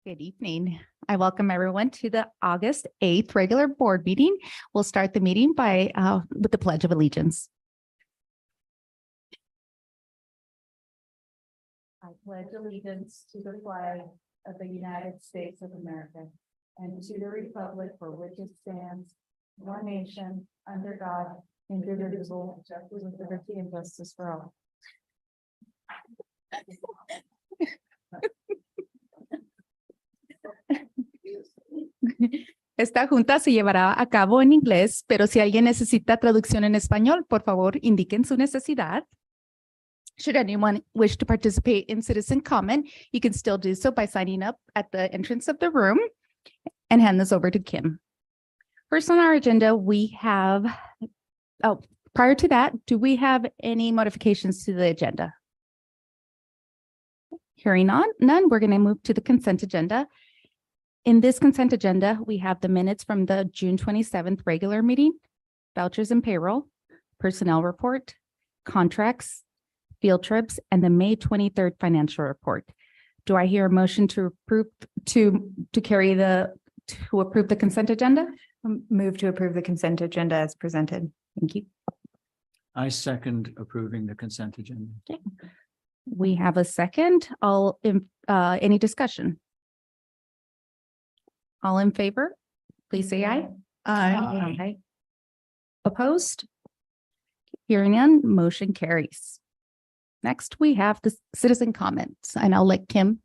Good evening. I welcome everyone to the August 8th regular board meeting. We'll start the meeting with the Pledge of Allegiance. I pledge allegiance to the flag of the United States of America and to the republic for which it stands, one nation, under God, indivisible, with liberty and justice for all. Esta junta se llevará a cabo en inglés, pero si alguien necesita traducción en español, por favor, indiquen su necesidad. Should anyone wish to participate in citizen comment, you can still do so by signing up at the entrance of the room and hand this over to Kim. First on our agenda, we have, prior to that, do we have any modifications to the agenda? Hearing none, we're going to move to the consent agenda. In this consent agenda, we have the minutes from the June 27th regular meeting, vouchers and payroll, personnel report, contracts, field trips, and the May 23rd financial report. Do I hear a motion to approve to approve the consent agenda? Move to approve the consent agenda as presented. Thank you. I second approving the consent agenda. Okay. We have a second. Any discussion? All in favor, please say aye. Aye. Opposed? Hearing none, motion carries. Next, we have the citizen comments, and I'll let Kim.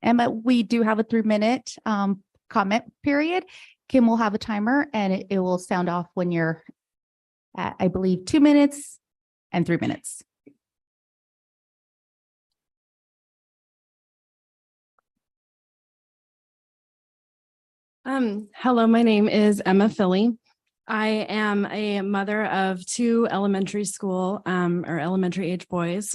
Emma, we do have a 3-minute comment period. Kim will have a timer and it will sound off when you're at, I believe, 2 minutes and 3 minutes. Hello, my name is Emma Philly. I am a mother of 2 elementary school or elementary age boys.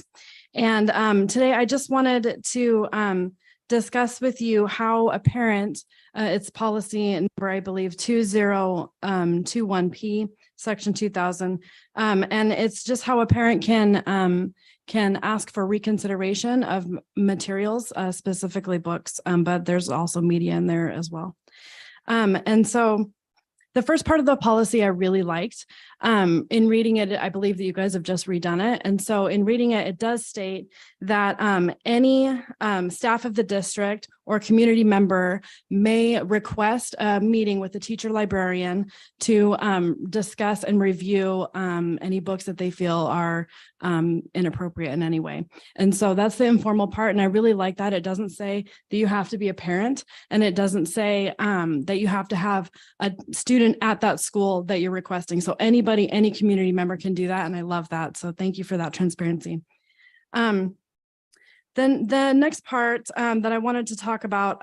And today I just wanted to discuss with you how a parent, it's policy number, I believe, 2021P, section 2000. And it's just how a parent can ask for reconsideration of materials, specifically books, but there's also media in there as well. And so the first part of the policy I really liked. In reading it, I believe that you guys have just redone it. And so in reading it, it does state that any staff of the district or community member may request a meeting with the teacher librarian to discuss and review any books that they feel are inappropriate in any way. And so that's the informal part. And I really like that. It doesn't say that you have to be a parent, and it doesn't say that you have to have a student at that school that you're requesting. So anybody, any community member can do that. And I love that. So thank you for that transparency. Then the next part that I wanted to talk about,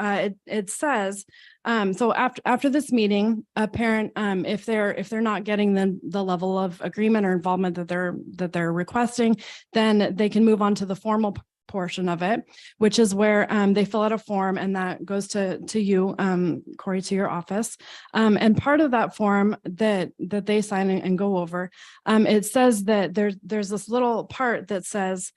it says, so after this meeting, a parent, if they're not getting the level of agreement or involvement that they're requesting, then they can move on to the formal portion of it, which is where they fill out a form, and that goes to you, Corey, to your office. And part of that form that they sign and go over, it says that there's this little part that says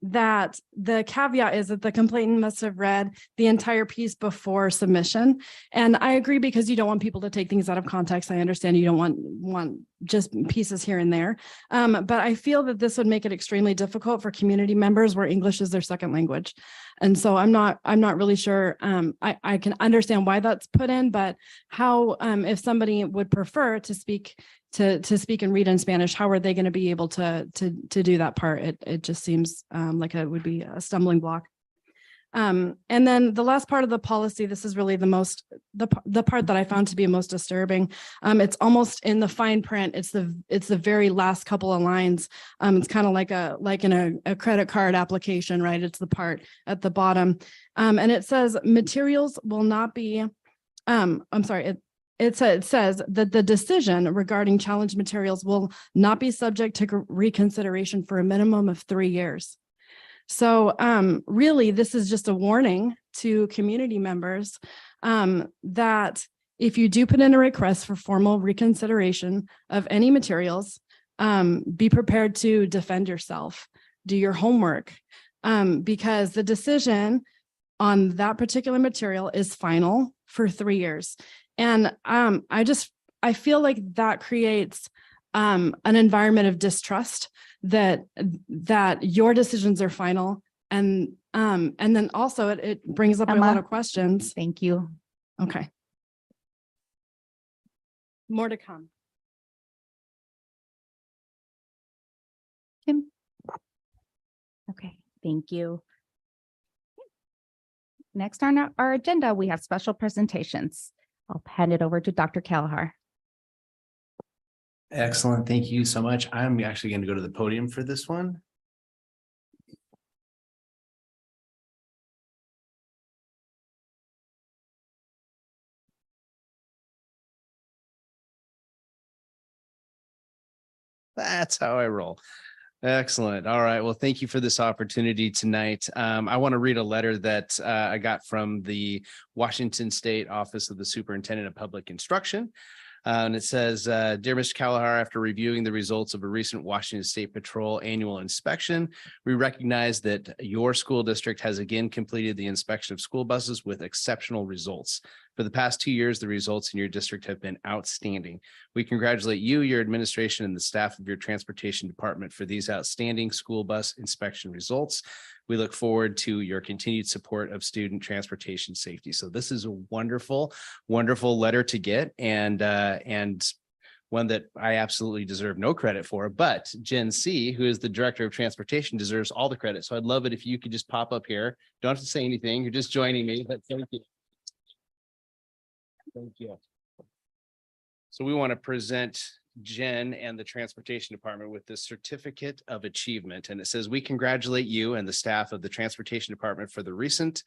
that the caveat is that the complainant must have read the entire piece before submission. And I agree, because you don't want people to take things out of context. I understand you don't want just pieces here and there. But I feel that this would make it extremely difficult for community members where English is their second language. And so I'm not really sure. I can understand why that's put in, but how, if somebody would prefer to speak and read in Spanish, how are they going to be able to do that part? It just seems like it would be a stumbling block. And then the last part of the policy, this is really the part that I found to be most disturbing. It's almost in the fine print. It's the very last couple of lines. It's kind of like in a credit card application, right? It's the part at the bottom. And it says materials will not be, It says that the decision regarding challenge materials will not be subject to reconsideration for a minimum of 3 years. So really, this is just a warning to community members that if you do put in a request for formal reconsideration of any materials, be prepared to defend yourself. do your homework. Because the decision on that particular material is final for 3 years. And I feel like that creates an environment of distrust that your decisions are final. And then also it brings up a lot Emma. of questions. Thank you. Okay. More to come. Kim. Okay, thank you. Next on our agenda, we have special presentations. I'll hand it over to Dr. Kalahar. Excellent. Thank you so much. I'm actually going to go to the podium for this one. That's how I roll. Excellent. All right. Well, thank you for this opportunity tonight. I want to read a letter that I got from the Washington State Office of the Superintendent of Public Instruction. And it says, Dear Mr. Kalahar, after reviewing the results of a recent Washington State Patrol annual inspection, we recognize that your school district has again completed the inspection of school buses with exceptional results. For the past 2 years, the results in your district have been outstanding. We congratulate you, your administration, and the staff of your transportation department for these outstanding school bus inspection results. We look forward to your continued support of student transportation safety. So this is a wonderful, wonderful letter to get, and one that I absolutely deserve no credit for, but Jen C., who is the director of transportation, deserves all the credit. So I'd love it if you could just pop up here. Don't have to say anything. You're just joining me, but thank you. Thank you. So we want to present Jen and the Transportation Department with this certificate of achievement. And it says, we congratulate you and the staff of the Transportation Department for the results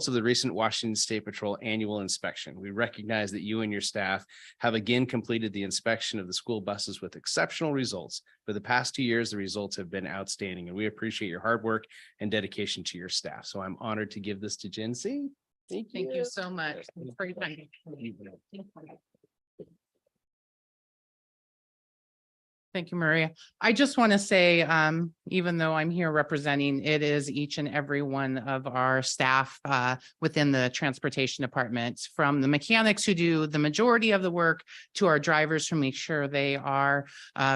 of the recent Washington State Patrol annual inspection. We recognize that you and your staff have again completed the inspection of the school buses with exceptional results. For the past 2 years, the results have been outstanding, and we appreciate your hard work and dedication to your staff. So I'm honored to give this to Jen C. Thank you so much. Great. Thank you, Maria. I just want to say, even though I'm here representing, it is each and every one of our staff within the transportation department, from the mechanics who do the majority of the work to our drivers who make sure they are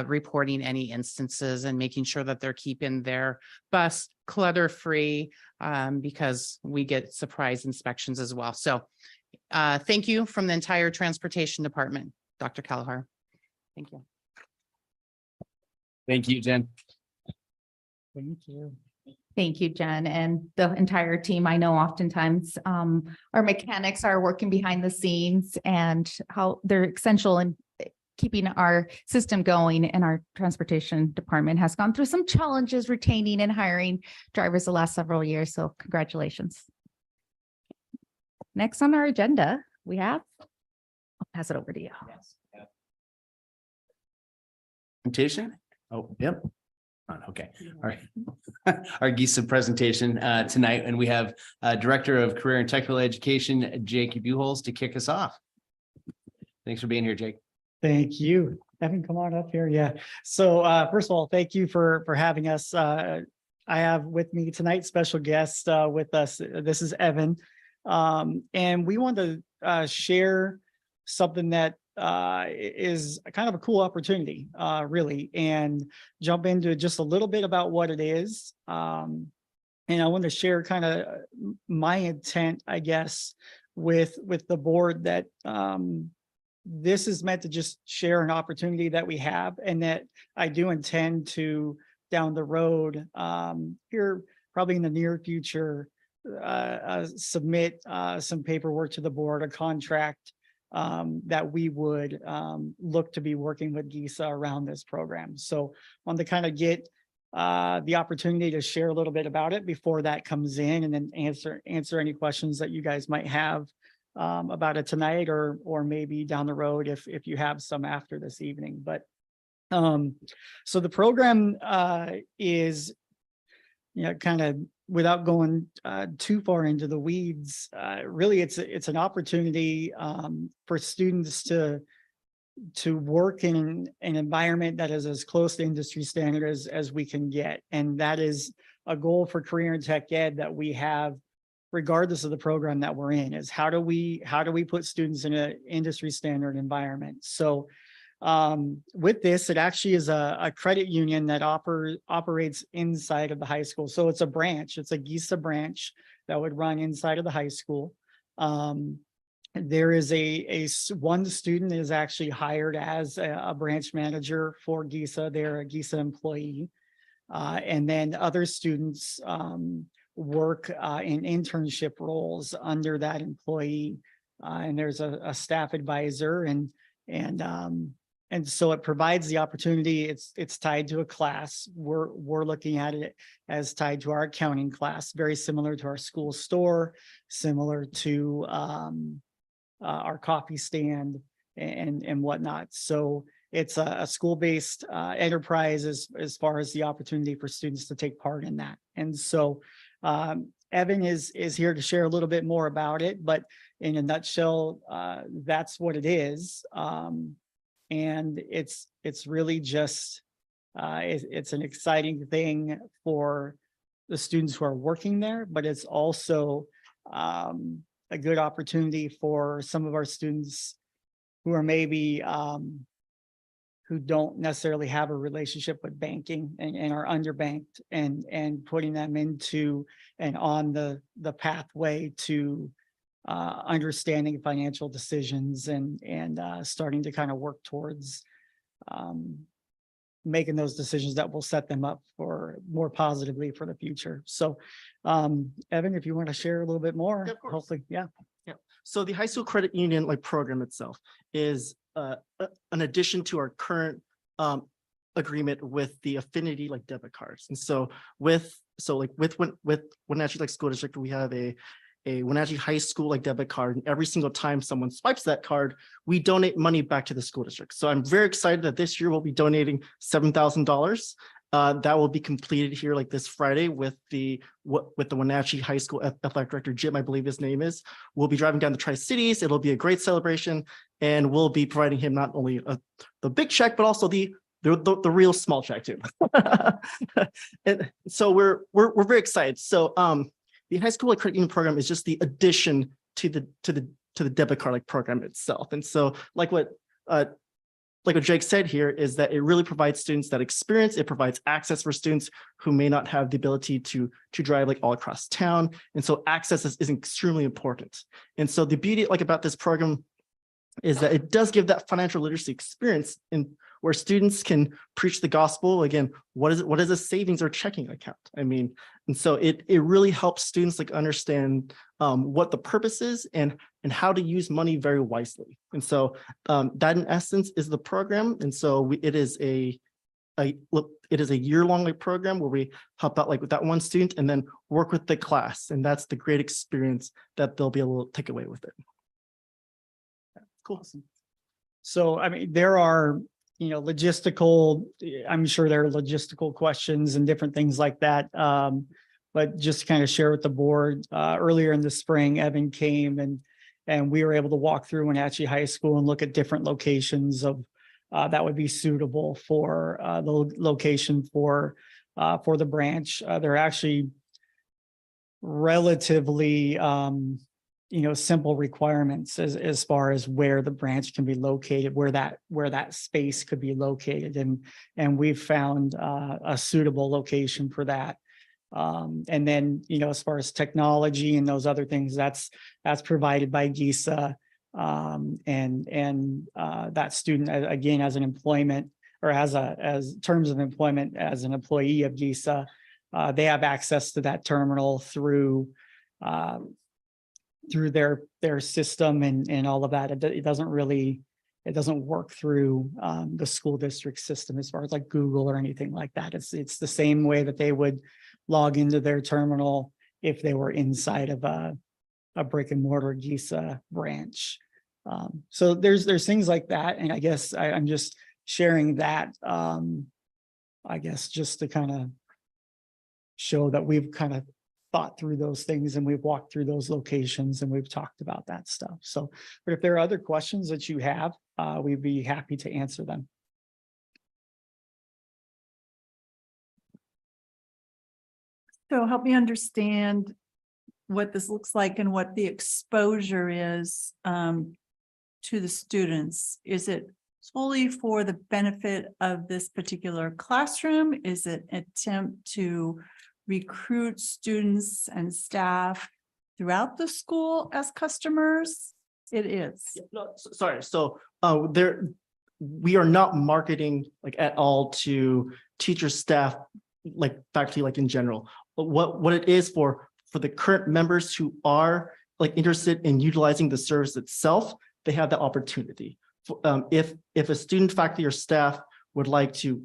reporting any instances and making sure that they're keeping their bus clutter-free, because we get surprise inspections as well. So thank you from the entire transportation department, Dr. Kalahar. Thank you. Thank you, Jen. Thank you. Thank you, Jen, and the entire team. I know oftentimes our mechanics are working behind the scenes and how they're essential in keeping our system going, and our transportation department has gone through some challenges retaining and hiring drivers the last several years. So congratulations. Next on our agenda, we have, I'll pass it over to you. Presentation. Oh, yep. Okay. All right. Our GISA presentation tonight, and we have Director of Career and Technical Education, Jake Buchholz, to kick us off. Thanks for being here, Jake. Thank you. Evan, come on up here. Yeah. So first of all, thank you for having us. I have with me tonight special guest with us. This is Evan. And we want to share something that is kind of a cool opportunity, really, and jump into just a little bit about what it is. And I want to share kind of my intent, I guess, with the board, that this is meant to just share an opportunity that we have, and that I do intend to, down the road, here probably in the near future, submit some paperwork to the board, a contract that we would look to be working with GISA around this program. So I want to kind of get the opportunity to share a little bit about it before that comes in, and then answer any questions that you guys might have about it tonight, or maybe down the road if you have some after this evening. But so the program is, kind of, without going too far into the weeds, really it's an opportunity for students to to work in an environment that is as close to industry standard as we can get. And that is a goal for career and tech ed that we have regardless of the program that we're in, is how do we put students in an industry standard environment? So with this, it actually is a credit union that operates inside of the high school. So it's a branch, it's a GISA branch that would run inside of the high school. There is one student is actually hired as a branch manager for GISA. They're a GISA employee. And then other students work in internship roles under that employee. And there's a staff advisor and so it provides the opportunity. It's tied to a class. We're looking at it as tied to our accounting class, very similar to our school store, similar to our coffee stand and whatnot. So it's a school-based enterprise as far as the opportunity for students to take part in that. And so Evan is here to share a little bit more about it, but in a nutshell, that's what it is. And it's really just, it's an exciting thing for the students who are working there, but it's also a good opportunity for some of our students who are maybe who don't necessarily have a relationship with banking and are underbanked, and putting them into and on the pathway to understanding financial decisions and starting to kind of work towards making those decisions that will set them up for more positively for the future. So Evan, if you want to share a little bit more, Yeah, of course. hopefully, yeah. Yeah. So the high school credit union program itself is an addition to our current agreement with the affinity debit cards. And so with Wenatchee school district, we have a Wenatchee high school debit card, and every single time someone swipes that card, we donate money back to the school district. So I'm very excited that this year we'll be donating $7,000. That will be completed here this Friday with the Wenatchee High School Athletic Director, Jim, I believe his name is. We'll be driving down the Tri-Cities. It'll be a great celebration, and we'll be providing him not only the big check, but also the real small check too. And so we're very excited. So the high school credit union program is just the addition to the debit card program itself. And so like what Jake said here is that it really provides students that experience. It provides access for students who may not have the ability to drive all across town. And so access is extremely important. And so the beauty about this program is that it does give that financial literacy experience in where students can preach the gospel. Again, what is a savings or checking account? I mean, and so it really helps students understand what the purpose is and how to use money very wisely. And so that in essence is the program. And so it is a year-long program where we help out with that one student and then work with the class. And that's the great experience that they'll be able to take away with it. Cool. So, I mean, there are, logistical, I'm sure there are logistical questions and different things like that. But just to kind of share with the board, earlier in the spring, Evan came and we were able to walk through Wenatchee High School and look at different locations of that would be suitable for the location for the branch. They're actually relatively simple requirements as far as where the branch can be located, where that space could be located, and we've found a suitable location for that. And then as far as technology and those other things, that's provided by GISA, and that student again as an employment or as terms of employment as an employee of GISA, they have access to that terminal through their system and all of that. It doesn't work through the school district system as far as Google or anything like that. It's the same way that they would log into their terminal if they were inside of a brick and mortar GISA branch. So there's things like that. And I guess I'm just sharing that, I guess, just to kind of show that we've kind of thought through those things and we've walked through those locations and we've talked about that stuff. So, but if there are other questions that you have, we'd be happy to answer them. So help me understand what this looks like and what the exposure is to the students. Is it solely for the benefit of this particular classroom? Is it an attempt to recruit students and staff throughout the school as customers? It is. Yeah, no, sorry, so we are not marketing like at all to teachers, staff, like faculty, like in general. But what it is for the current members who are like interested in utilizing the service itself, they have the opportunity. If a student, faculty, or staff would like to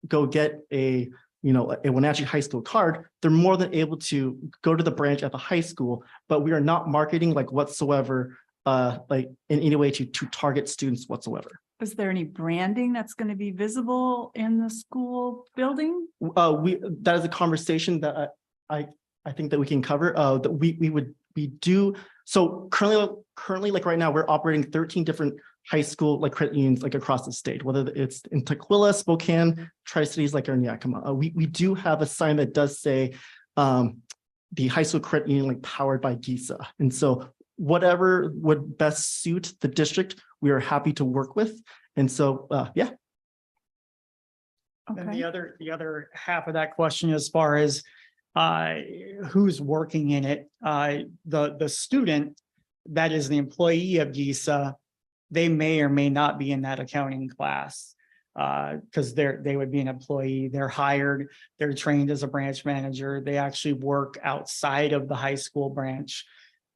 go get a Wenatchee High School card, they're more than able to go to the branch at the high school, but we are not marketing like whatsoever, like in any way to target students whatsoever. Is there any branding that's going to be visible in the school building? That is a conversation that I think that we can cover. That we do. So currently, like right now, we're operating 13 different high school like credit unions like across the state, whether it's in Tukwila, Spokane, Tri-Cities, like in Yakima. We do have a sign that does say the high school credit union like powered by GISA. And so whatever would best suit the district, we are happy to work with. And so, yeah. And Okay. the other half of that question, as far as who's working in it, the student that is the employee of GISA, they may or may not be in that accounting class because they would be an employee. They're hired, they're trained as a branch manager. They actually work outside of the high school branch,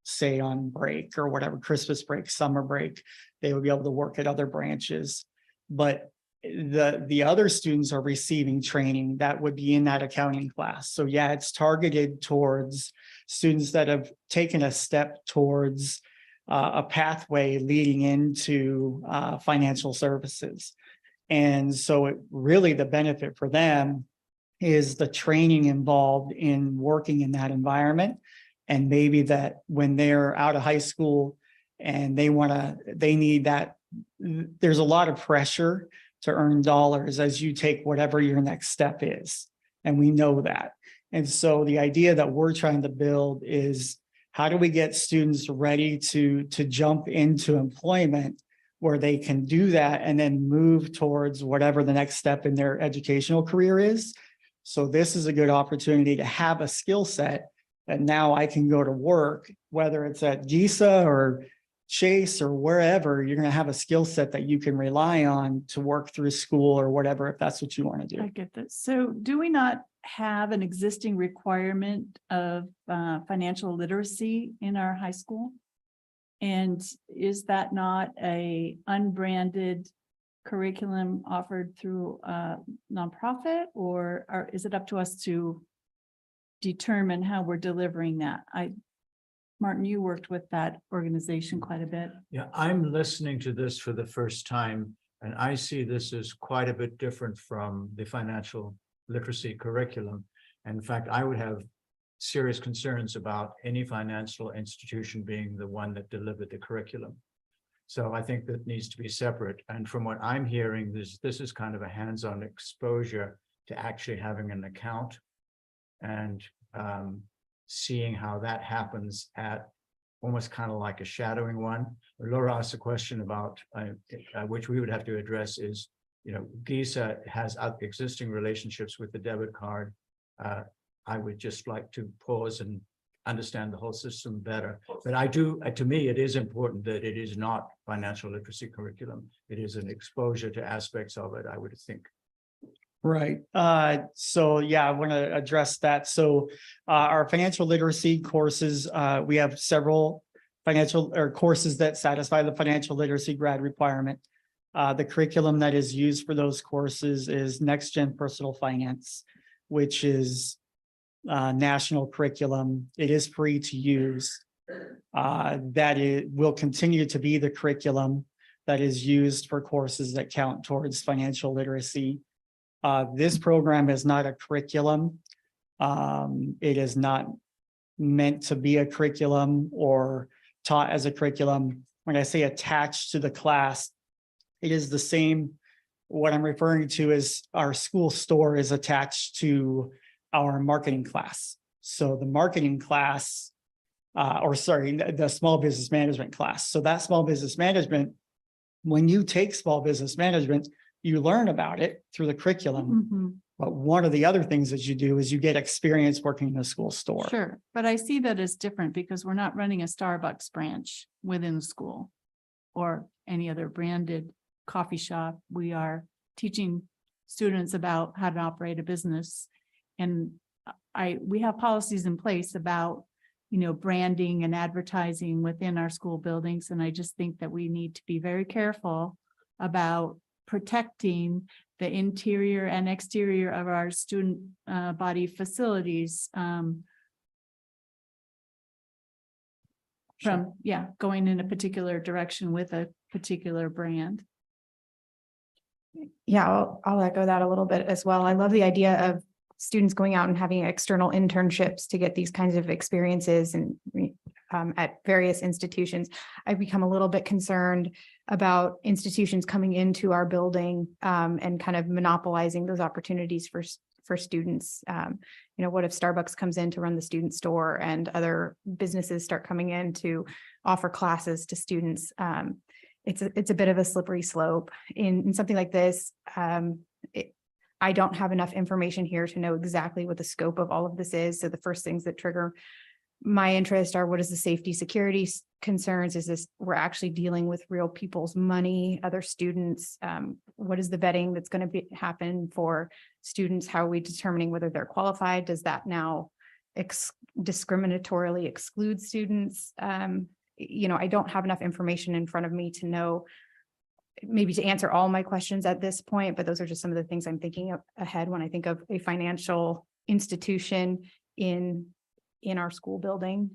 say on break or whatever, Christmas break, summer break. They would be able to work at other branches. But the other students are receiving training that would be in that accounting class. So yeah, it's targeted towards students that have taken a step towards a pathway leading into financial services. And so really the benefit for them is the training involved in working in that environment. And maybe that when they're out of high school and they need that, there's a lot of pressure to earn dollars as you take whatever your next step is. And we know that. And so the idea that we're trying to build is, how do we get students ready to jump into employment where they can do that and then move towards whatever the next step in their educational career is? So this is a good opportunity to have a skill set that now I can go to work, whether it's at GISA or Chase or wherever. You're going to have a skill set that you can rely on to work through school or whatever, if that's what you want to do. I get that. So do we not have an existing requirement of financial literacy in our high school? And is that not a unbranded curriculum offered through a nonprofit, or is it up to us to determine how we're delivering that? Martin, you worked with that organization quite a bit. Yeah, I'm listening to this for the first time, and I see this as quite a bit different from the financial literacy curriculum. And in fact, I would have serious concerns about any financial institution being the one that delivered the curriculum. So I think that needs to be separate. And from what I'm hearing, this is kind of a hands-on exposure to actually having an account and seeing how that happens at almost kind of like a shadowing one. Laura asked a question about which we would have to address is, GISA has existing relationships with the debit card. I would just like to pause and understand the whole system better. But I do, to me, it is important that it is not financial literacy curriculum. It is an exposure to aspects of it, I would think. Right. So yeah, I want to address that. So our financial literacy courses, we have several courses that satisfy the financial literacy grad requirement. The curriculum that is used for those courses is Next Gen Personal Finance, which is national curriculum. It is free to use. Will continue to be the curriculum that is used for courses that count towards financial literacy. This program is not a curriculum. It is not meant to be a curriculum or taught as a curriculum. When I say attached to the class, it is the same. What I'm referring to is our school store is attached to our marketing class. So the marketing class, the small business management class. So that small business management, when you take small business management, you learn about it through the curriculum. Mhm. But one of the other things that you do is you get experience working in a school store. Sure, but I see that as different because we're not running a Starbucks branch within the school or any other branded coffee shop. We are teaching students about how to operate a business. And we have policies in place about, branding and advertising within our school buildings. And I just think that we need to be very careful about protecting the interior and exterior of our student body facilities from going in a particular direction with a particular brand. Yeah, I'll echo that a little bit as well. I love the idea of students going out and having external internships to get these kinds of experiences and at various institutions. I've become a little bit concerned about institutions coming into our building and kind of monopolizing those opportunities for students. What if Starbucks comes in to run the student store and other businesses start coming in to offer classes to students? It's a bit of a slippery slope in something like this. I don't have enough information here to know exactly what the scope of all of this is. So the first things that trigger my interest are, what is the safety security concerns? Is this, we're actually dealing with real people's money, other students? What is the vetting that's going to happen for students? How are we determining whether they're qualified? Does that now discriminatorily exclude students? I don't have enough information in front of me to know, maybe to answer all my questions at this point, but those are just some of the things I'm thinking of ahead when I think of a financial institution in our school building.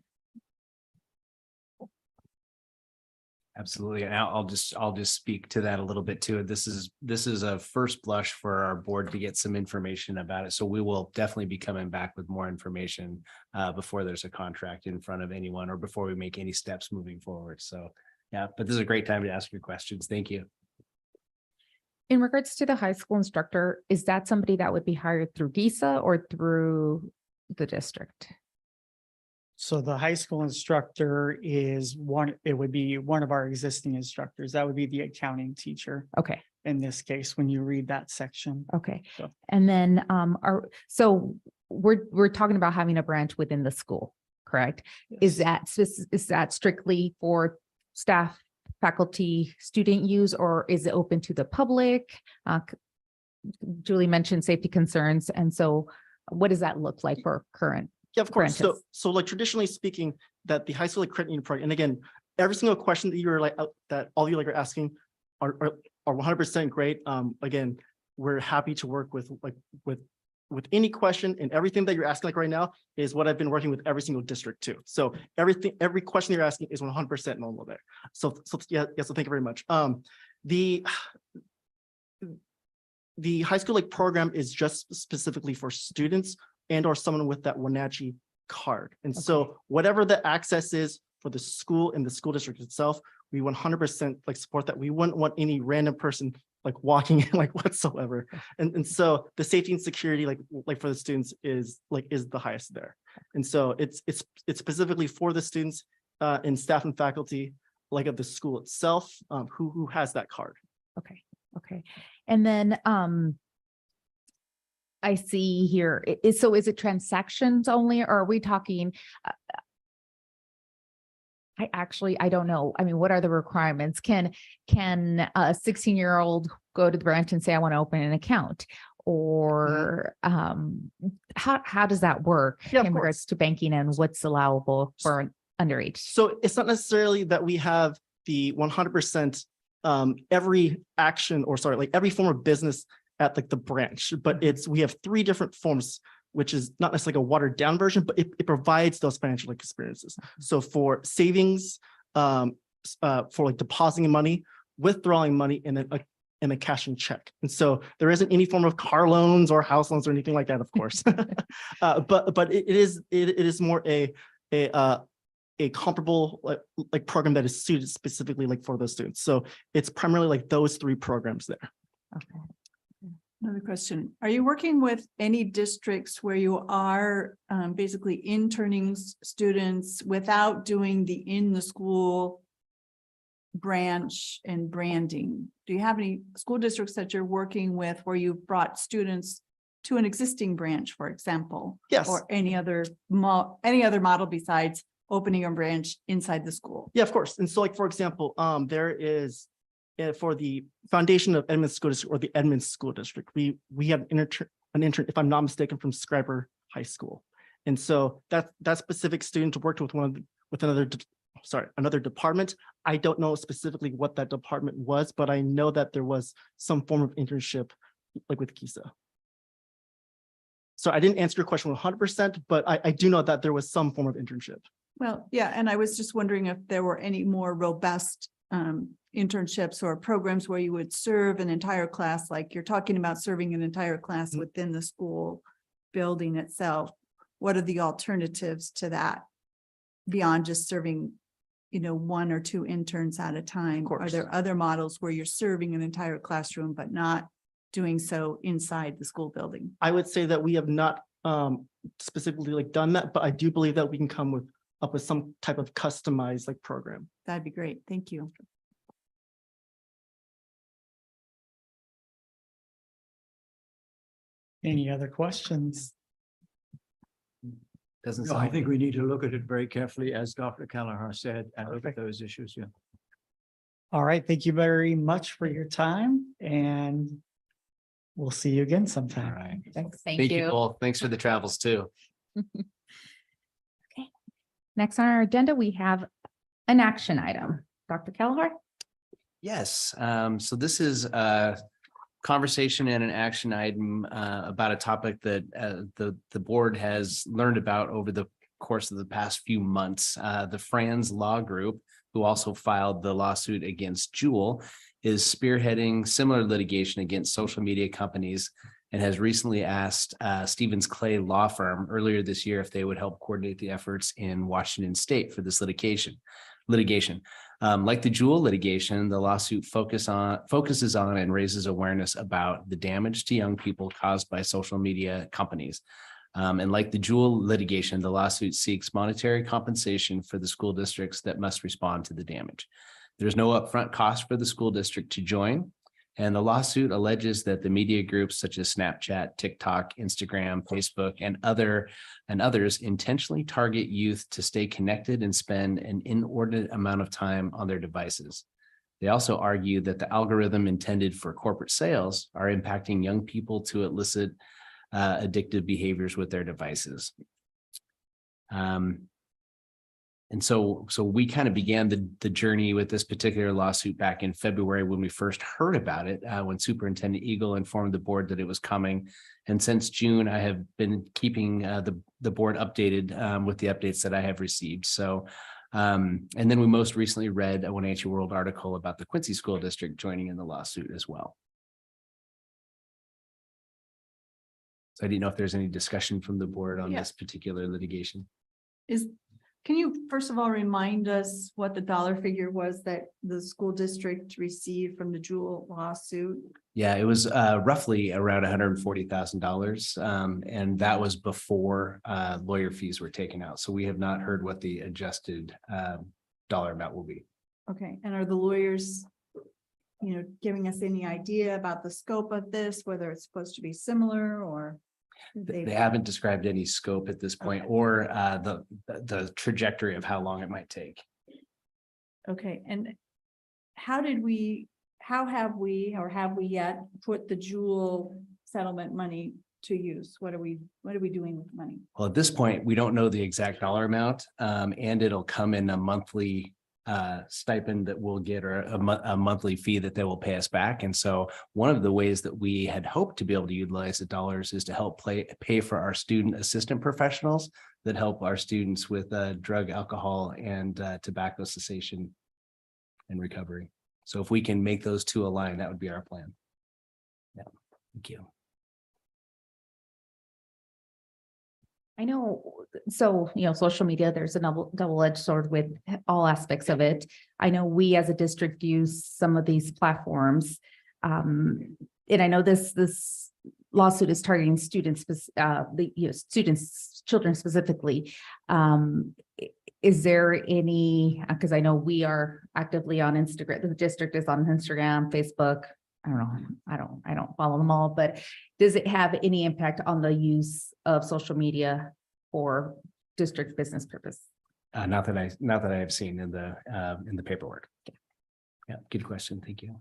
Absolutely. And I'll just speak to that a little bit too. This is a first blush for our board to get some information about it. So we will definitely be coming back with more information before there's a contract in front of anyone or before we make any steps moving forward. So yeah, but this is a great time to ask your questions. Thank you. In regards to the high school instructor, is that somebody that would be hired through GISA or through the district? So the high school instructor it would be one of our existing instructors. That would be the accounting teacher Okay. in this case, when you read that section. Okay. So- And then we're talking about having a branch within the school, correct? Is that strictly for staff, faculty, student use, or is it open to the public? Julie mentioned safety concerns. And so what does that look like for current? Yeah, of course. branches? So like traditionally speaking, that the high school credit union program, and again, every single question that you're that all of you are asking are 100% great. Again, we're happy to work with any question, and everything that you're asking right now is what I've been working with every single district too. So every question you're asking is 100% normal there. So yeah, so thank you very much. The high school program is just specifically for students and or someone with that Wenatchee card. And so whatever the access is for the school and the school district itself, we 100% support that. We wouldn't want any random person walking in whatsoever. And so the safety and security for the students is the highest there. And so it's specifically for the students and staff and faculty of the school itself who has that card. Okay. And then I see here, is it transactions only, or are we talking? I don't know. I mean, what are the requirements? Can a 16-year-old go to the branch and say, I want to open an account? Or how does that work in regards to banking and what's allowable for underage? So it's not necessarily that we have the 100% every action every form of business at the branch, but we have 3 different forms, which is not necessarily a watered down version, but it provides those financial experiences. So for savings, for depositing money, withdrawing money, and then a cashing check. And so there isn't any form of car loans or house loans or anything like that, of course. But it is more a comparable like program that is suited specifically like for those students. So it's primarily like those three programs there. Okay. Another question. Are you working with any districts where you are basically interning students without doing the in the school branch and branding? Do you have any school districts that you're working with where you've brought students to an existing branch, for example? Yes. Or any other model besides opening a branch inside the school? Yeah, of course. And so like, for example, there is for the foundation of Edmonds School District or the Edmonds School District, we have an intern, if I'm not mistaken, from Scriber High School. And so that specific student worked with another department. I don't know specifically what that department was, but I know that there was some form of internship like with KISA. So I didn't answer your question 100%, but I do know that there was some form of internship. Well, yeah, and I was just wondering if there were any more robust internships or programs where you would serve an entire class, like you're talking about serving an entire class within the school building itself. What are the alternatives to that beyond just serving, one or two interns at a time? Are there other models where you're serving an entire classroom, but not doing so inside the school building? I would say that we have not specifically like done that, but I do believe that we can come up with some type of customized like program. That'd be great. Thank you. Any other questions? Doesn't No, sound. I think we need to look at it very carefully, as Dr. Kelleher said, and look at Perfect. those issues. Yeah. All right, thank you very much for your time, and we'll see you again sometime. All right. Thanks. Thank you both. Thanks for the travels too. Next on our agenda, we have an action item. Dr. Kelleher? Yes, so this is a conversation and an action item about a topic that the board has learned about over the course of the past few months. The Franz Law Group, who also filed the lawsuit against Juul, is spearheading similar litigation against social media companies and has recently asked Stevens Clay Law Firm earlier this year if they would help coordinate the efforts in Washington State for this litigation. Like the Juul litigation, the lawsuit focuses on and raises awareness about the damage to young people caused by social media companies. And like the Juul litigation, the lawsuit seeks monetary compensation for the school districts that must respond to the damage. There's no upfront cost for the school district to join. And the lawsuit alleges that the media groups such as Snapchat, TikTok, Instagram, Facebook, and others intentionally target youth to stay connected and spend an inordinate amount of time on their devices. They also argue that the algorithm intended for corporate sales are impacting young people to elicit addictive behaviors with their devices. And so we kind of began the journey with this particular lawsuit back in February when we first heard about it, when Superintendent Eagle informed the board that it was coming. And since June, I have been keeping the board updated with the updates that I have received. So, and then we most recently read a Wenatchee World article about the Quincy School District joining in the lawsuit as well. So I didn't know if there's any discussion from the board on this particular litigation. Can you first of all remind us what the dollar figure was that the school district received from the Juul lawsuit? Yeah, it was roughly around $140,000. And that was before lawyer fees were taken out. So we have not heard what the adjusted dollar amount will be. Okay, and are the lawyers, giving us any idea about the scope of this, whether it's supposed to be similar or? They haven't described any scope at this point or the trajectory of how long it might take. Okay, and how have we yet put the Juul settlement money to use? What are we doing with money? Well, at this point, we don't know the exact dollar amount, and it'll come in a monthly stipend that we'll get, or a monthly fee that they will pay us back. And so one of the ways that we had hoped to be able to utilize the dollars is to help pay for our student assistant professionals that help our students with drug, alcohol, and tobacco cessation and recovery. So if we can make those two align, that would be our plan. Yeah, thank you. I know, so, social media, there's a double-edged sword with all aspects of it. I know we as a district use some of these platforms. And I know this lawsuit is targeting students, children specifically. Is there any, because I know we are actively on Instagram, the district is on Instagram, Facebook. I don't know, I don't follow them all, but does it have any impact on the use of social media for district business purpose? Not that I have seen in the paperwork. Yeah, good question. Thank you.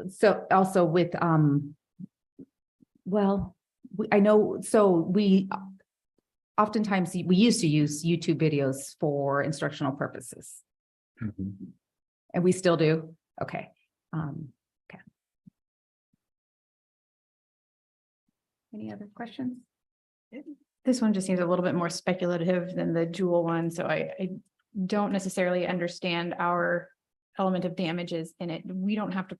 So also with, I know, so we oftentimes we used to use YouTube videos for instructional purposes. Mhm. And we still do? Okay. Okay. Any other questions? This one just seems a little bit more speculative than the Jewel one, so I don't necessarily understand our element of damages in it. We don't have to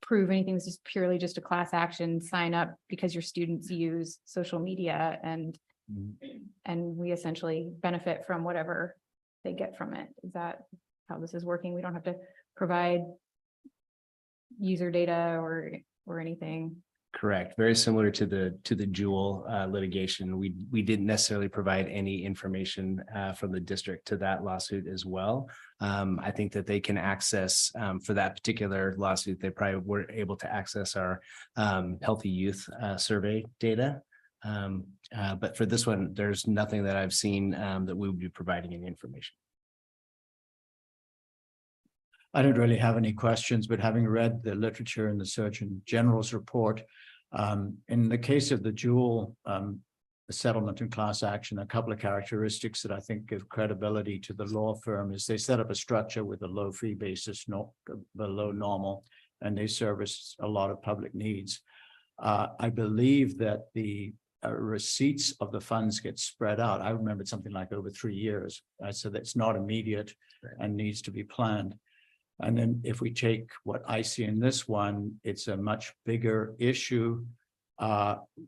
prove anything. This is purely just a class action, sign up because your students use social media and we essentially benefit from whatever they get from it. Is that how this is working? We don't have to provide user data or anything. Correct. Very similar to the Jewel litigation. We didn't necessarily provide any information from the district to that lawsuit as well. I think that they can access for that particular lawsuit, they probably were able to access our healthy youth survey data. But for this one, there's nothing that I've seen that we would be providing any information. I don't really have any questions, but having read the literature and the Surgeon General's report, in the case of the Jewel settlement and class action, a couple of characteristics that I think give credibility to the law firm is they set up a structure with a low fee basis, not below normal, and they service a lot of public needs. I believe that the receipts of the funds get spread out. I remember something like over 3 years. So that's not immediate and needs to be planned. And then if we take what I see in this one, it's a much bigger issue,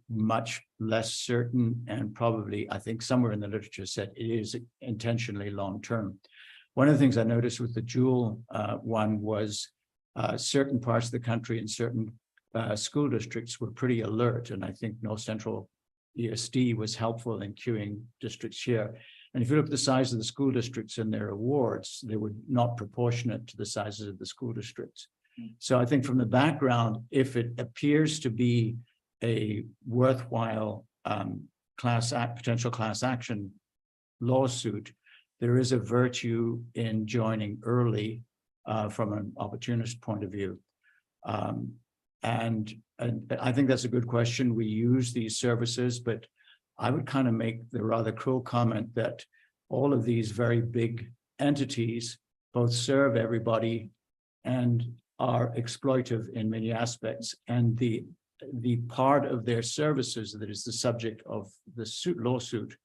much less certain, and probably, I think somewhere in the literature said it is intentionally long-term. One of the things I noticed with the Jewel one was certain parts of the country and certain school districts were pretty alert. And I think North Central ESD was helpful in queuing districts here. And if you look at the size of the school districts and their awards, they were not proportionate to the sizes of the school districts. So I think from the background, if it appears to be a worthwhile potential class action lawsuit, there is a virtue in joining early from an opportunist point of view. And I think that's a good question. We use these services, but I would kind of make the rather cruel comment that all of these very big entities both serve everybody and are exploitive in many aspects. And the part of their services that is the subject of the lawsuit,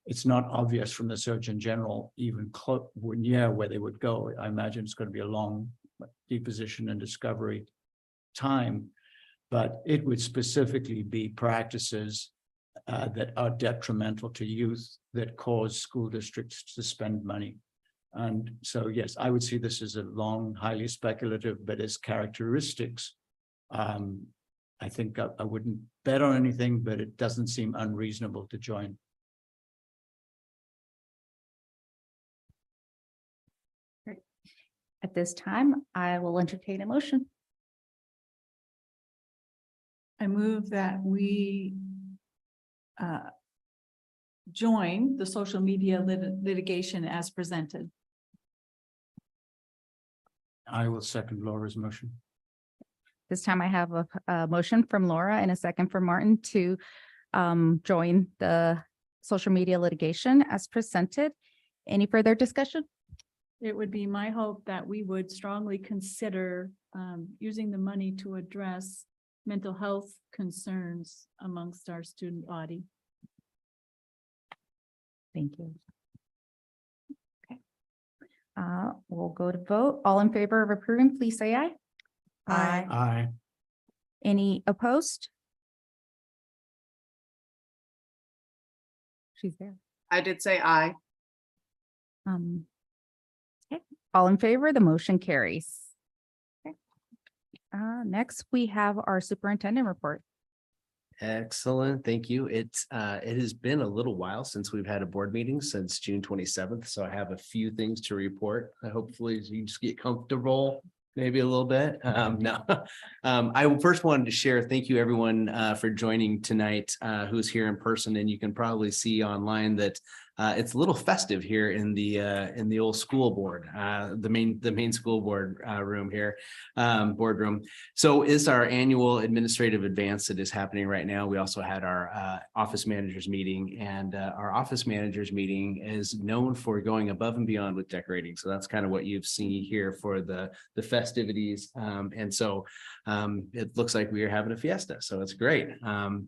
it's not obvious from the Surgeon General even near where they would go. I imagine it's going to be a long deposition and discovery time, but it would specifically be practices that are detrimental to youth that cause school districts to spend money. And so, yes, I would see this as a long, highly speculative, but as characteristics, I think I wouldn't bet on anything, but it doesn't seem unreasonable to join. At this time, I will entertain a motion. I move that we join the social media litigation as presented. I will second Laura's motion. This time I have a motion from Laura and a second from Martin to join the social media litigation as presented. Any further discussion? It would be my hope that we would strongly consider using the money to address mental health concerns amongst our student body. Thank you. Okay. We'll go to vote. All in favor of approving, please say aye. Aye. Aye. Any opposed? she's there. I did say aye. Okay, all in favor, the motion carries. Okay. Next, we have our superintendent report. Excellent. Thank you. It has been a little while since we've had a board meeting, since June 27th. So I have a few things to report. Hopefully you just get comfortable, maybe a little bit. No. I first wanted to share, thank you everyone for joining tonight, who's here in person, and you can probably see online that it's a little festive here in the old school board, the main school board room here, boardroom. So it's our annual administrative advance that is happening right now. We also had our office managers meeting, and our office managers meeting is known for going above and beyond with decorating. So that's kind of what you've seen here for the festivities. And so it looks like we are having a fiesta. So it's great.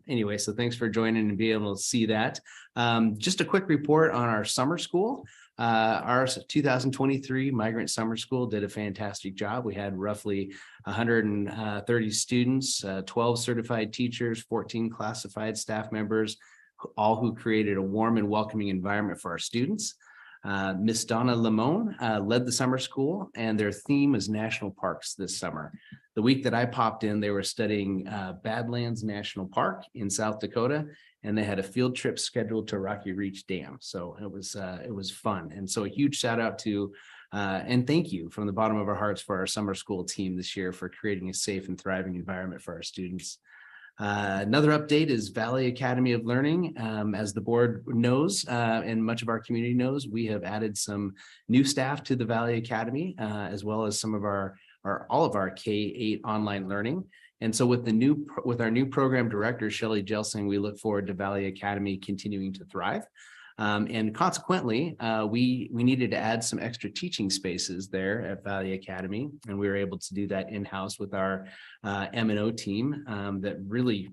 Anyway, so thanks for joining and being able to see that. Just a quick report on our summer school. Our 2023 migrant summer school did a fantastic job. We had roughly 130 students, 12 certified teachers, 14 classified staff members, all who created a warm and welcoming environment for our students. Miss Donna Limon led the summer school, and their theme is national parks this summer. The week that I popped in, they were studying Badlands National Park in South Dakota, and they had a field trip scheduled to Rocky Reach Dam. So it was fun. And so a huge shout out to and thank you from the bottom of our hearts for our summer school team this year for creating a safe and thriving environment for our students. Another update is Valley Academy of Learning. As the board knows, and much of our community knows, we have added some new staff to the Valley Academy, as well as some of all of our K-8 online learning. And so with our new program director, Shelley Jelsing, we look forward to Valley Academy continuing to thrive. And consequently, we needed to add some extra teaching spaces there at Valley Academy, and we were able to do that in-house with our M&O team that really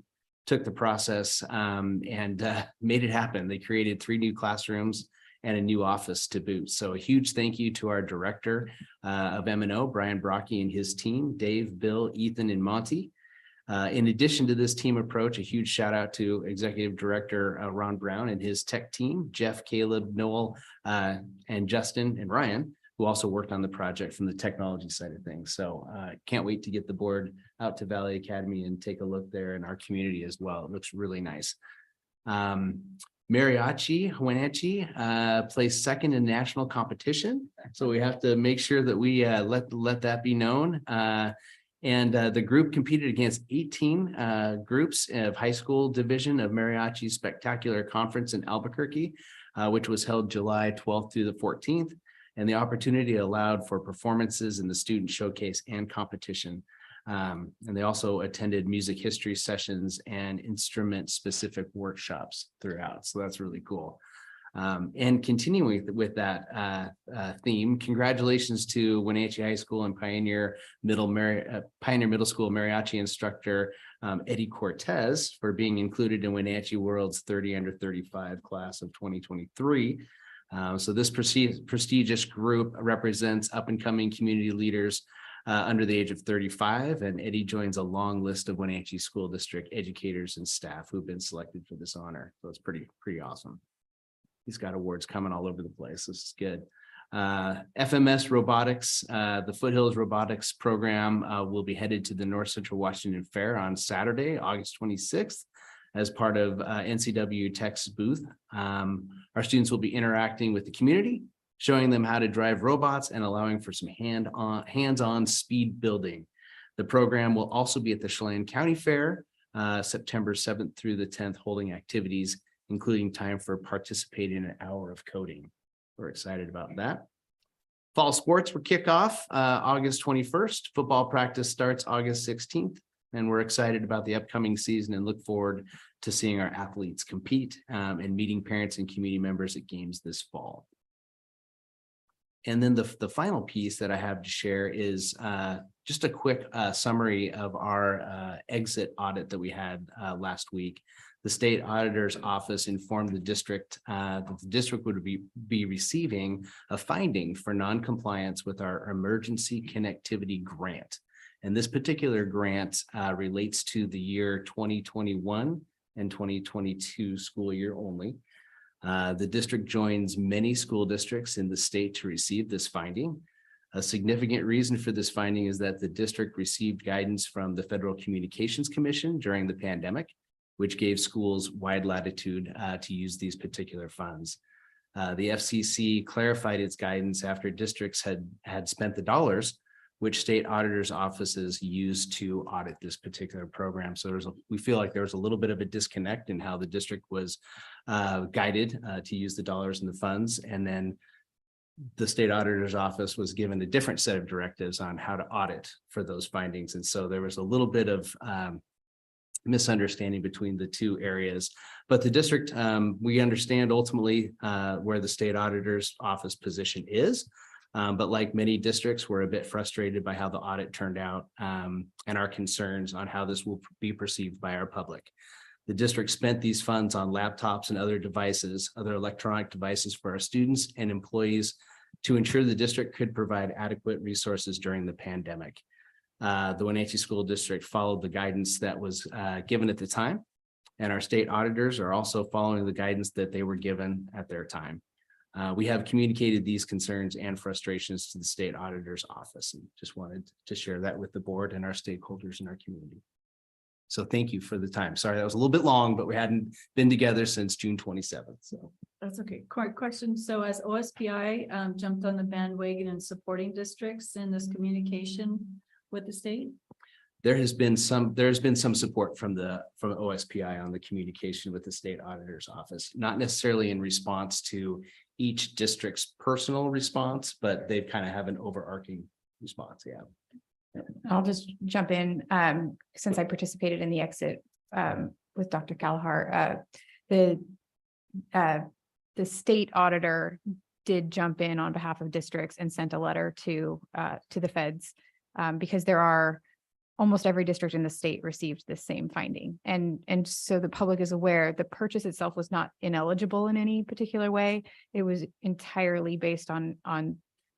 took the process and made it happen. They created 3 new classrooms and a new office to boot. So a huge thank you to our director of M&O, Brian Brocky, and his team, Dave, Bill, Ethan, and Monty. In addition to this team approach, a huge shout out to Executive Director Ron Brown and his tech team, Jeff, Caleb, Noel, and Justin and Ryan, who also worked on the project from the technology side of things. So can't wait to get the board out to Valley Academy and take a look there in our community as well. It looks really nice. Wenatchee placed second in national competition. So we have to make sure that we let that be known. And the group competed against 18 groups of high school division of Mariachi's Spectacular Conference in Albuquerque, which was held July 12th through the 14th. And the opportunity allowed for performances in the student showcase and competition. And they also attended music history sessions and instrument specific workshops throughout. So that's really cool. And continuing with that theme, congratulations to Wenatchee High School and Pioneer Middle School Mariachi instructor Eddie Cortez for being included in Wenatchee World's 30 under 35 class of 2023. So this prestigious group represents up and coming community leaders under the age of 35, and Eddie joins a long list of Wenatchee School District educators and staff who've been selected for this honor. So it's pretty awesome. He's got awards coming all over the place. This is good. FMS Robotics, the Foothills Robotics program will be headed to the North Central Washington Fair on Saturday, August 26th, as part of NCW Tech's booth. Our students will be interacting with the community, showing them how to drive robots and allowing for some hands-on speed building. The program will also be at the Chelan County Fair, September 7th through the 10th, holding activities including time for participating in an hour of coding. We're excited about that. Fall sports will kick off August 21st. Football practice starts August 16th. And we're excited about the upcoming season and look forward to seeing our athletes compete and meeting parents and community members at games this fall. And then the final piece that I have to share is just a quick summary of our exit audit that we had last week. The state auditor's office informed the district that the district would be receiving a finding for noncompliance with our emergency connectivity grant. And this particular grant relates to the year 2021 and 2022 school year only. The district joins many school districts in the state to receive this finding. A significant reason for this finding is that the district received guidance from the Federal Communications Commission during the pandemic, which gave schools wide latitude to use these particular funds. The FCC clarified its guidance after districts had spent the dollars which state auditors' offices used to audit this particular program. So we feel like there was a little bit of a disconnect in how the district was guided to use the dollars and the funds. And then the state auditor's office was given a different set of directives on how to audit for those findings. And so there was a little bit of misunderstanding between the two areas. But the district, we understand ultimately where the state auditor's office position is. But like many districts, we're a bit frustrated by how the audit turned out and our concerns on how this will be perceived by our public. The district spent these funds on laptops and other devices, other electronic devices for our students and employees to ensure the district could provide adequate resources during the pandemic. The Wenatchee School District followed the guidance that was given at the time, and our state auditors are also following the guidance that they were given at their time. We have communicated these concerns and frustrations to the state auditor's office and just wanted to share that with the board and our stakeholders in our community. So thank you for the time. Sorry, that was a little bit long, but we hadn't been together since June 27th. So That's okay. Quick question. So as OSPI jumped on the bandwagon and supporting districts in this communication with the state? there's been some support from OSPI on the communication with the state auditor's office, not necessarily in response to each district's personal response, but they kind of have an overarching response. Yeah. I'll just jump in, since I participated in the exit with Dr. Kalahar. The state auditor did jump in on behalf of districts and sent a letter to the feds, because there are almost every district in the state received the same finding. And so the public is aware the purchase itself was not ineligible in any particular way. It was entirely based on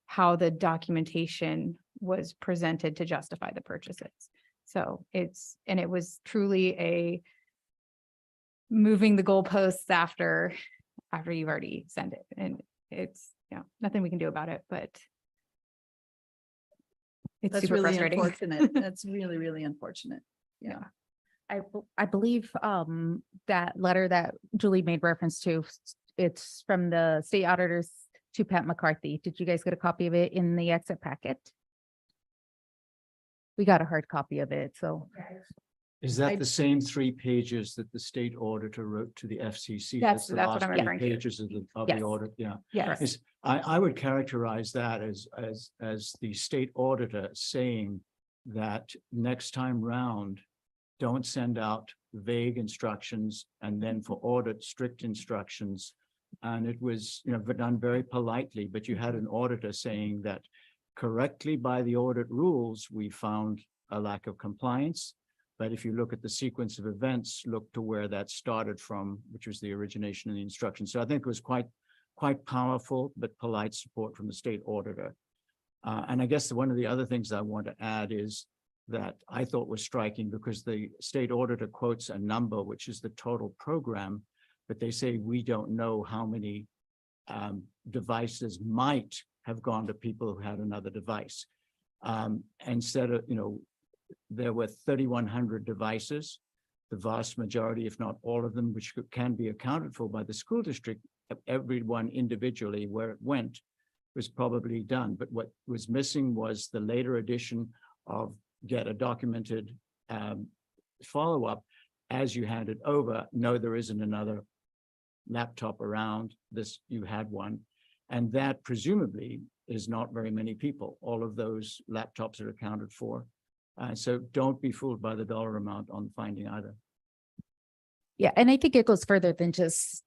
how the documentation was presented to justify the purchases. So it was truly a moving the goalposts after you've already sent it. And it's, nothing we can do about it, but it's That's super really frustrating. unfortunate. That's really, really unfortunate. Yeah. I believe that letter that Julie made reference to, it's from the state auditors to Pat McCarthy. Did you guys get a copy of it in the exit packet? We got a hard copy of it, so. Is that the same 3 pages that the state auditor wrote to the FCC? That's the what last I'm 3 referring to. pages of the Yes. audit, yeah. Yes. I would characterize that as the state auditor saying that next time round, don't send out vague instructions and then for audit strict instructions. And it was, done very politely, but you had an auditor saying that correctly by the audit rules, we found a lack of compliance. But if you look at the sequence of events, look to where that started from, which was the origination of the instruction. So I think it was quite powerful, but polite support from the state auditor. And I guess one of the other things I want to add is that I thought was striking, because the state auditor quotes a number, which is the total program, but they say we don't know how many devices might have gone to people who had another device. Instead of, there were 3,100 devices, the vast majority, if not all of them, which can be accounted for by the school district, everyone individually where it went was probably done. But what was missing was the later addition of get a documented follow-up as you hand it over. No, there isn't another laptop around. You had one. And that presumably is not very many people. All of those laptops are accounted for. So don't be fooled by the dollar amount on finding either. Yeah, and I think it goes further than just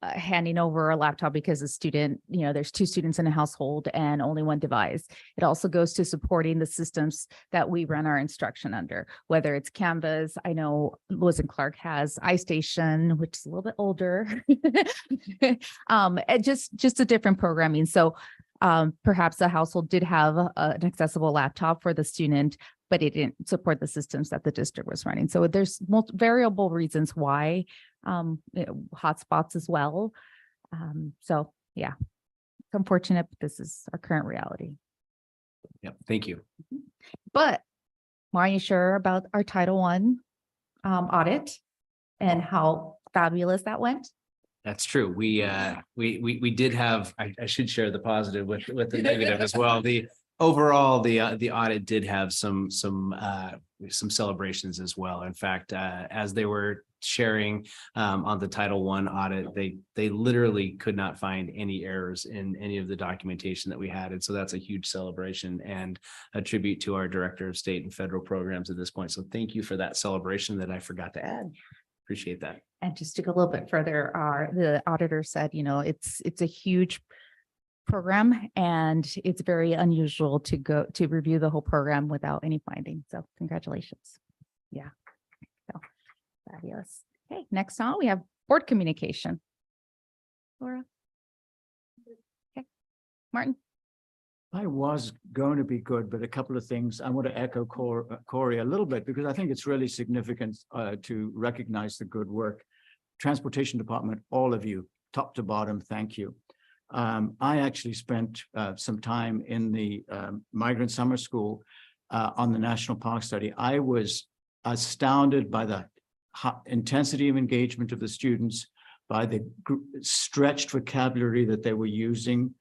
handing over a laptop because a student, there's 2 students in a household and only 1 device. It also goes to supporting the systems that we run our instruction under, whether it's Canvas. I know Lewis and Clark has iStation, which is a little bit older, and just a different programming. So perhaps the household did have an accessible laptop for the student, but it didn't support the systems that the district was running. So there's variable reasons why, hotspots as well. So yeah, it's unfortunate, but this is our current reality. Yep, thank you. But are you sure about our Title I audit and how fabulous that went? That's true. We did have, I should share the positive with the negative as well. The overall, the audit did have some celebrations as well. In fact, as they were sharing on the Title I audit, they literally could not find any errors in any of the documentation that we had. And so that's a huge celebration and a tribute to our Director of State and Federal Programs at this point. So thank you for that celebration that I forgot to add. Appreciate that. And just to go a little bit further, the auditor said, it's a huge program and it's very unusual to go to review the whole program without any findings. So congratulations. Yeah. So fabulous. Okay, next on we have board communication. Laura. Okay, Martin. I was going to be good, but a couple of things. I want to echo Corey a little bit because I think it's really significant to recognize the good work. Transportation Department, all of you, top to bottom, thank you. I actually spent some time in the migrant summer school on the National Park Study. I was astounded by the intensity of engagement of the students, by the stretched vocabulary that they were using,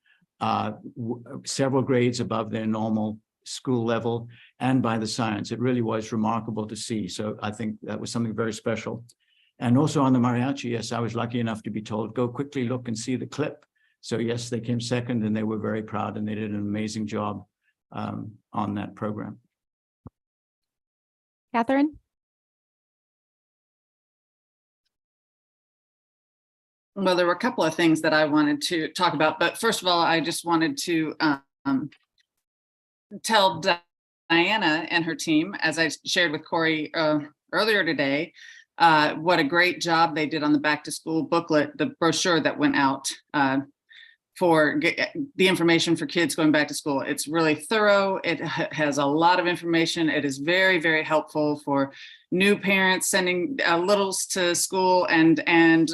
several grades above their normal school level, and by the science. It really was remarkable to see. So I think that was something very special. And also on the mariachi, yes, I was lucky enough to be told, go quickly look and see the clip. So yes, they came second and they were very proud and they did an amazing job on that program. Catherine? Well, there were a couple of things that I wanted to talk about, but first of all, I just wanted to tell Diana and her team, as I shared with Corey earlier today, what a great job they did on the back to school booklet, the brochure that went out for the information for kids going back to school. It's really thorough. It has a lot of information. It is very, very helpful for new parents sending littles to school and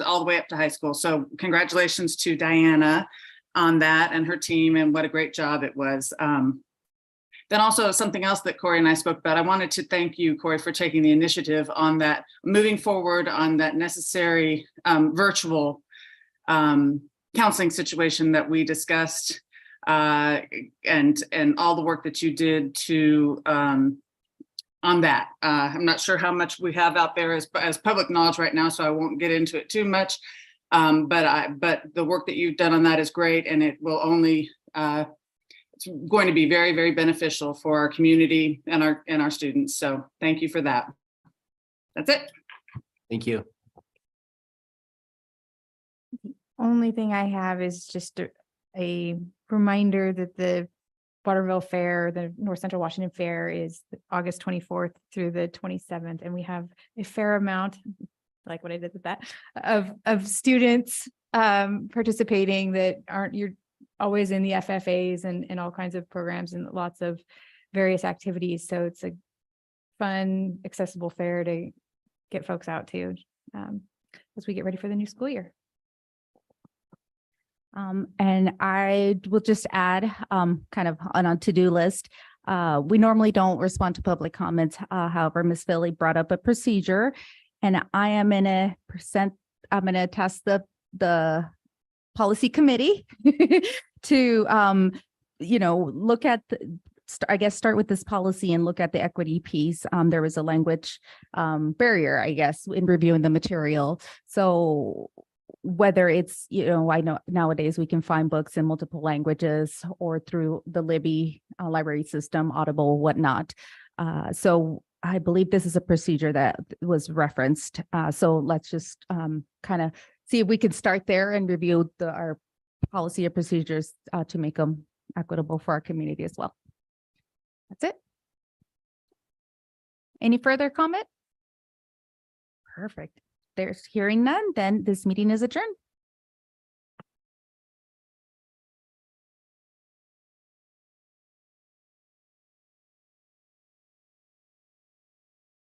all the way up to high school. So congratulations to Diana on that and her team, and what a great job it was. Then also something else that Corey and I spoke about, I wanted to thank you, Corey, for taking the initiative on that, moving forward on that necessary virtual counseling situation that we discussed, and all the work that you did to on that. I'm not sure how much we have out there as public knowledge right now, so I won't get into it too much. But the work that you've done on that is great, and it will only it's going to be very, very beneficial for our community and our students. So thank you for that. That's it. Thank you. Only thing I have is just a reminder that the Waterville Fair, the North Central Washington Fair, is August 24th through the 27th. And we have a fair amount, like what I did with that, of students participating that you're always in the FFAs and all kinds of programs and lots of various activities. So it's a fun, accessible fair to get folks out to as we get ready for the new school year. And I will just add kind of on a to-do list. We normally don't respond to public comments. However, Ms. Philly brought up a procedure, and I'm going to task the policy committee to look at start with this policy and look at the equity piece. There was a language barrier, I guess, in reviewing the material. So whether it's, I know nowadays we can find books in multiple languages or through the Libby library system, Audible, whatnot. So I believe this is a procedure that was referenced. So let's just kind of see if we can start there and review our policy or procedures to make them equitable for our community as well. That's it. Any further comment? Perfect. There's hearing none, then this meeting is adjourned.